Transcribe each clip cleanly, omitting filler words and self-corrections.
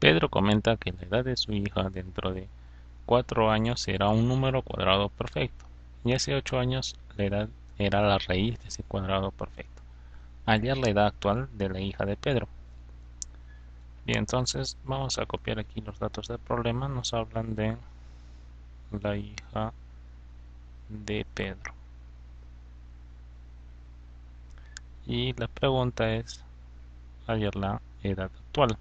Pedro comenta que la edad de su hija dentro de 4 años será un número cuadrado perfecto, y hace 8 años la edad era la raíz de ese cuadrado perfecto. Hallar la edad actual de la hija de Pedro. Bien, entonces vamos a copiar aquí los datos del problema. Nos hablan de la hija de Pedro. Y la pregunta es hallar la edad actual.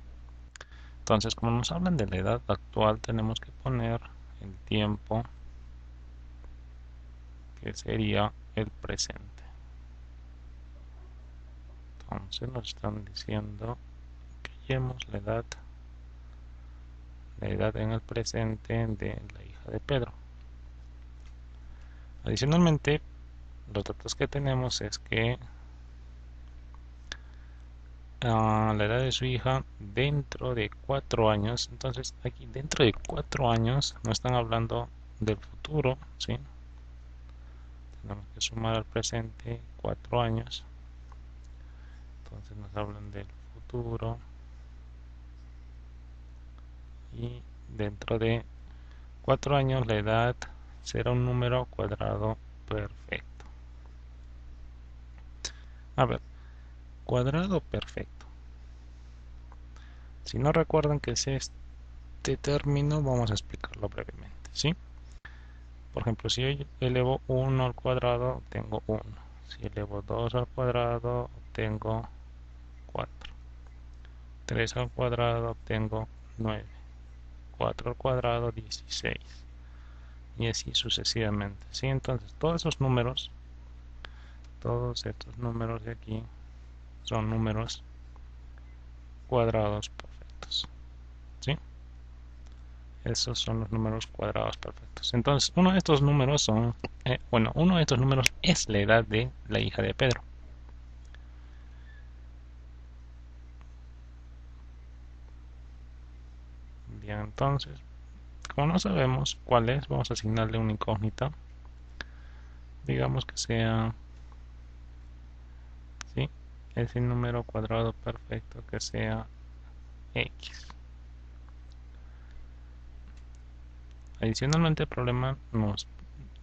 Entonces, como nos hablan de la edad actual, tenemos que poner el tiempo, que sería el presente. Entonces nos están diciendo que hallemos la edad en el presente de la hija de Pedro. Adicionalmente, los datos que tenemos es que la edad de su hija dentro de 4 años. Entonces aquí dentro de 4 años no están hablando del futuro, ¿sí? Tenemos que sumar al presente 4 años. Entonces nos hablan del futuro y dentro de 4 años la edad será un número cuadrado perfecto. A ver, cuadrado perfecto. Si no recuerdan qué es este término, vamos a explicarlo brevemente, ¿sí? Por ejemplo, si yo elevo 1 al cuadrado, obtengo 1. Si elevo 2 al cuadrado, obtengo 4. 3 al cuadrado, obtengo 9. 4 al cuadrado, 16. Y así sucesivamente, ¿sí? Entonces, todos estos números de aquí, son números cuadrados perfectos, ¿sí? Esos son los números cuadrados perfectos. Entonces, uno de estos números uno de estos números es la edad de la hija de Pedro. Bien, entonces, como no sabemos cuál es, vamos a asignarle una incógnita. Digamos que sea, ¿sí? Ese número cuadrado perfecto que sea X. Adicionalmente, el problema nos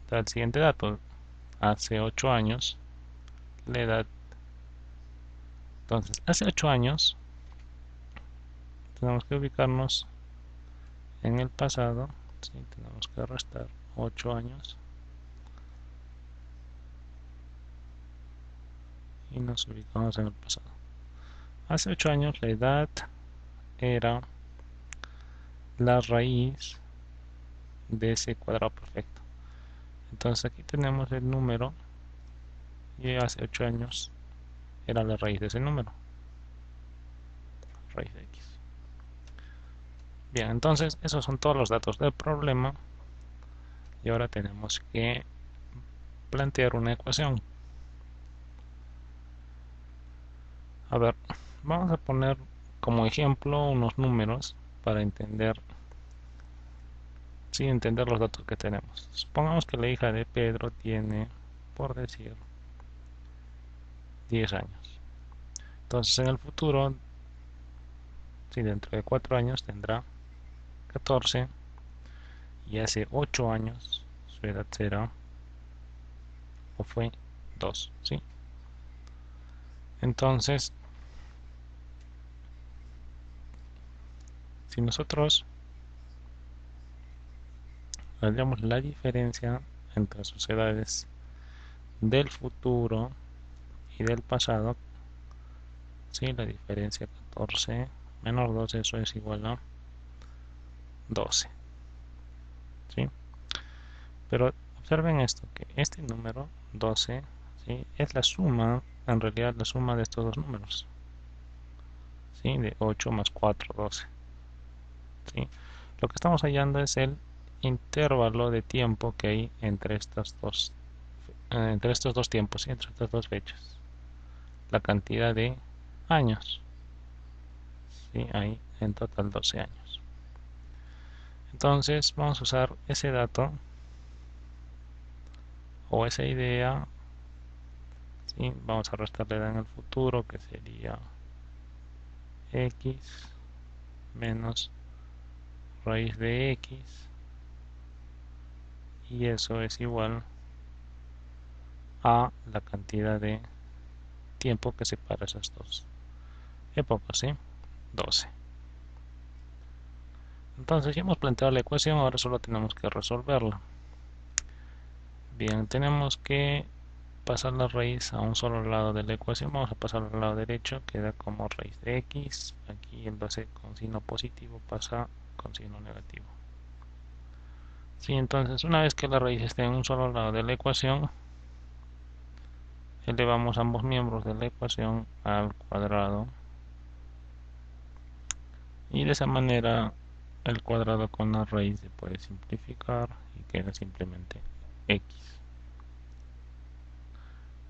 da el siguiente dato. Hace 8 años, la edad. Entonces, hace 8 años, tenemos que ubicarnos en el pasado. ¿Sí? Tenemos que restar 8 años. Y nos ubicamos en el pasado. Hace 8 años, la edad era la raíz de ese cuadrado perfecto. Entonces aquí tenemos el número y hace 8 años era la raíz de ese número, raíz de x. Bien, entonces esos son todos los datos del problema y ahora tenemos que plantear una ecuación. A ver, vamos a poner como ejemplo unos números para entender, sí, entender los datos que tenemos. Supongamos que la hija de Pedro tiene, por decir, 10 años. Entonces en el futuro, si dentro de 4 años tendrá 14 y hace 8 años su edad será o fue 2, ¿sí? Entonces, si nosotros hallamos la diferencia entre sus edades del futuro y del pasado, ¿sí? La diferencia 14 menos 2, eso es igual a 12, ¿sí? Pero observen esto, que este número 12, ¿sí? Es la suma, en realidad la suma de estos dos números, ¿sí? De 8 más 4, 12, ¿sí? Lo que estamos hallando es el intervalo de tiempo que hay entre estos dos tiempos, ¿sí? Entre estas dos fechas, la cantidad de años, ¿sí? Hay en total 12 años. Entonces vamos a usar ese dato o esa idea, ¿sí? Vamos a restarle en el futuro, que sería x menos raíz de x, y eso es igual a la cantidad de tiempo que separa esas dos épocas, ¿sí? 12. Entonces ya hemos planteado la ecuación, ahora solo tenemos que resolverla. Bien, tenemos que pasar la raíz a un solo lado de la ecuación. Vamos a pasar al lado derecho, queda como raíz de x. Aquí el 12 con signo positivo pasa con signo negativo. Sí, entonces una vez que la raíz esté en un solo lado de la ecuación, elevamos ambos miembros de la ecuación al cuadrado, y de esa manera el cuadrado con la raíz se puede simplificar y queda simplemente x.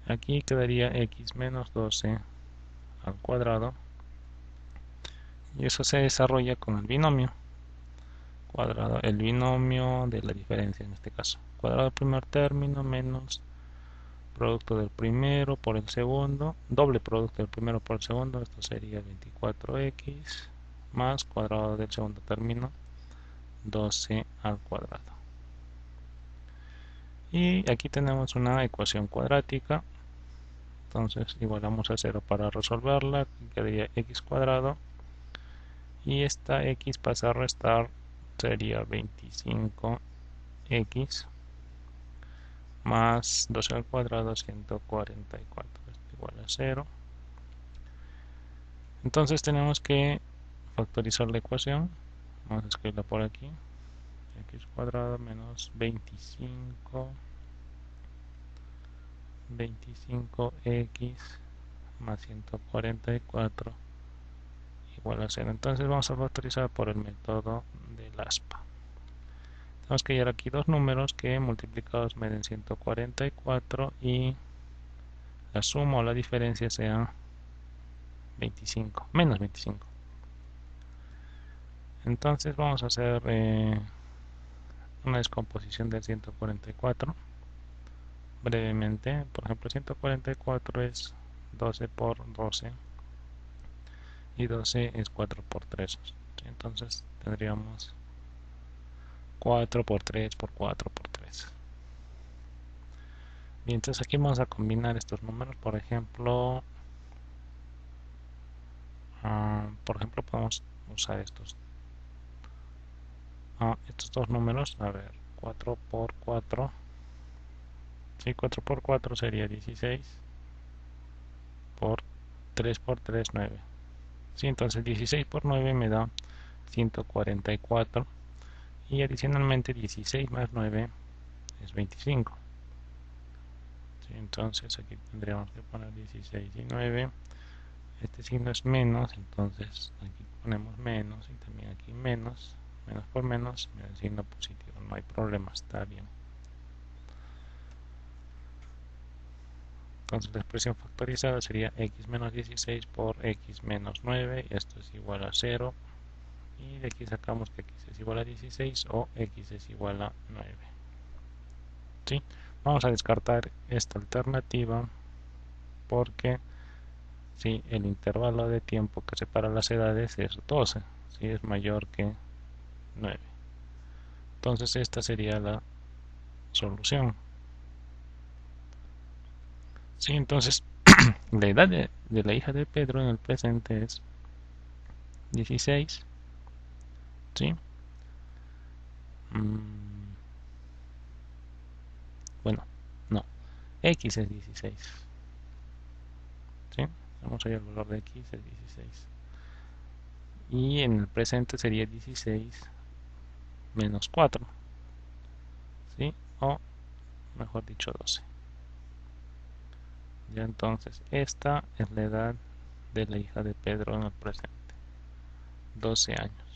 Aquí quedaría x menos 12 al cuadrado, y eso se desarrolla con el binomio cuadrado, el binomio de la diferencia en este caso, cuadrado del primer término menos producto del primero por el segundo, doble producto del primero por el segundo, esto sería 24x más cuadrado del segundo término 12 al cuadrado. Y aquí tenemos una ecuación cuadrática, entonces igualamos a 0 para resolverla, quedaría x cuadrado, y esta x pasa a restar, sería 25x más 12 al cuadrado, 144, esto igual a 0. Entonces tenemos que factorizar la ecuación. Vamos a escribirla por aquí: x cuadrado menos 25x más 144 igual a 0. Entonces vamos a factorizar por el método del aspa. Tenemos que hallar aquí dos números que multiplicados me den 144 y la suma o la diferencia sea 25, menos 25. Entonces vamos a hacer una descomposición del 144 brevemente. Por ejemplo, 144 es 12 por 12 y 12 es 4 por 3. Entonces tendríamos 4 por 3 por 4 por 3. Bien, entonces aquí vamos a combinar estos números. Por ejemplo, podemos usar estos dos números. A ver, 4 por 4. Sí, 4 por 4 sería 16. Por 3 por 3, 9. Sí, entonces 16 por 9 me da 144. Y adicionalmente 16 más 9 es 25. Sí, entonces aquí tendríamos que poner 16 y 9. Este signo es menos, entonces aquí ponemos menos, y también aquí menos. Menos por menos me da el signo positivo. No hay problema, está bien. Entonces la expresión factorizada sería x menos 16 por x menos 9. Esto es igual a 0. Y de aquí sacamos que x es igual a 16 o x es igual a 9. ¿Sí? Vamos a descartar esta alternativa porque si el intervalo de tiempo que separa las edades es 12, si es mayor que 9. Entonces esta sería la solución. Sí, entonces la edad de la hija de Pedro en el presente es 16. ¿Sí? Bueno, no. X es 16. ¿Sí? Vamos a ver el valor de X es 16. Y en el presente sería 16 menos 4. ¿Sí? O mejor dicho 12. Ya entonces esta es la edad de la hija de Pedro en el presente. 12 años.